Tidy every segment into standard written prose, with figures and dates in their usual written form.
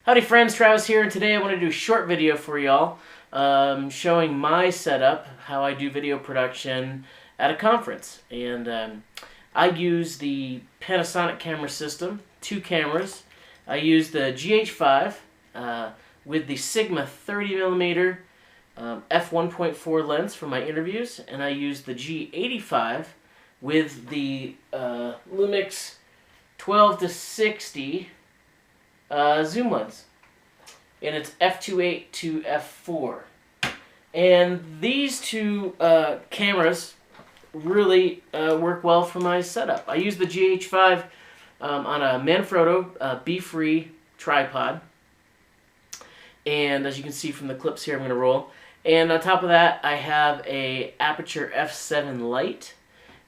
Howdy friends, Travis here, and today I want to do a short video for y'all showing my setup, how I do video production at a conference. And I use the Panasonic camera system, 2 cameras. I use the GH5 with the Sigma 30mm f1.4 lens for my interviews, and I use the G85 with the Lumix 12-60 zoom lens, and it's f2.8 to f4. And these two cameras really work well for my setup. I use the GH5 on a Manfrotto Befree tripod, and as you can see from the clips here, I'm going to roll. And on top of that, I have a Aputure f7 Light,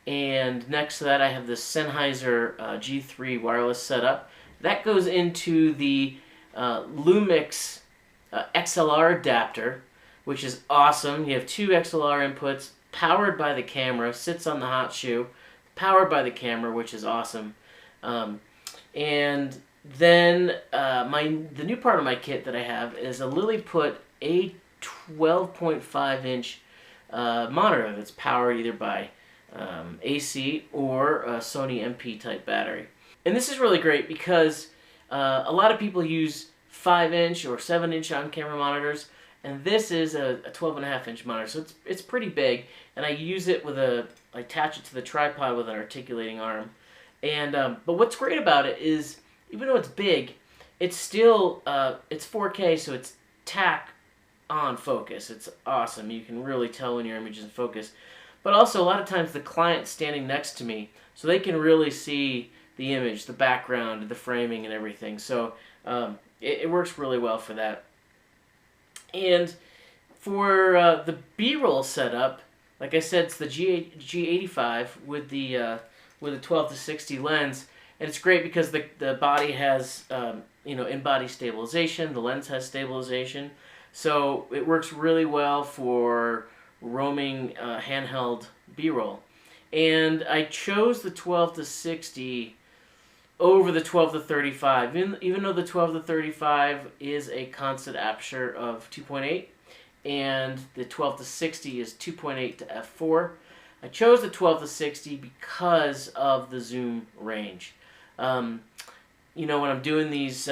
and next to that I have the Sennheiser G3 wireless setup. That goes into the Lumix XLR adapter, which is awesome. You have 2 XLR inputs, powered by the camera, sits on the hot shoe, powered by the camera, which is awesome. And then the new part of my kit that I have is a Lilliput a 12.5-inch monitor that's powered either by AC or a Sony MP type battery. And this is really great because a lot of people use 5-inch or 7-inch on-camera monitors, and this is a 12.5-inch monitor, so it's pretty big. And I use it with I attach it to the tripod with an articulating arm. And but what's great about it is, even though it's big, it's still it's 4K, so it's tack on focus. It's awesome. You can really tell when your image is in focus. But also, a lot of times the client's standing next to me, so they can really see the image, the background, the framing, and everything. So it works really well for that. And for the B-roll setup, like I said, it's the G85 with the 12-60 lens, and it's great because the body has in-body stabilization, the lens has stabilization, so it works really well for roaming handheld B-roll. And I chose the 12-60 over the 12-35, even though the 12-35 is a constant aperture of 2.8 and the 12-60 is 2.8 to f4. I chose the 12-60 because of the zoom range. You know, when I'm doing these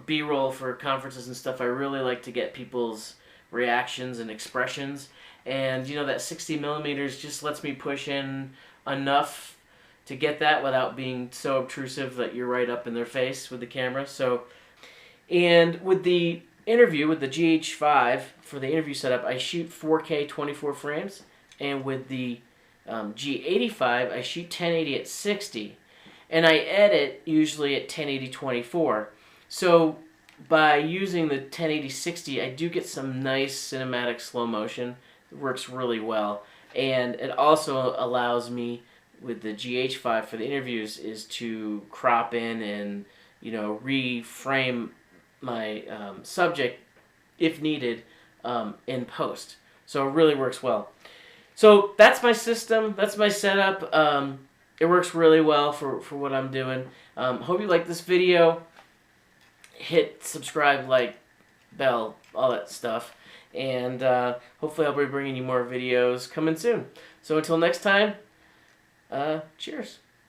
B-roll for conferences and stuff, I really like to get people's reactions and expressions. And you know, that 60mm just lets me push in enough to get that without being so obtrusive that you're right up in their face with the camera. So, and with the interview, with the GH5 for the interview setup, I shoot 4K 24 frames, and with the G85 I shoot 1080 at 60, and I edit usually at 1080 24. So by using the 1080 60, I do get some nice cinematic slow motion. It works really well, and it also allows me with the GH5 for the interviews is to crop in and, you know, reframe my subject if needed in post. So it really works well. So that's my system, that's my setup. It works really well for what I'm doing. Hope you like this video. Hit subscribe, like, bell, all that stuff. And hopefully I'll be bringing you more videos coming soon. So until next time, cheers.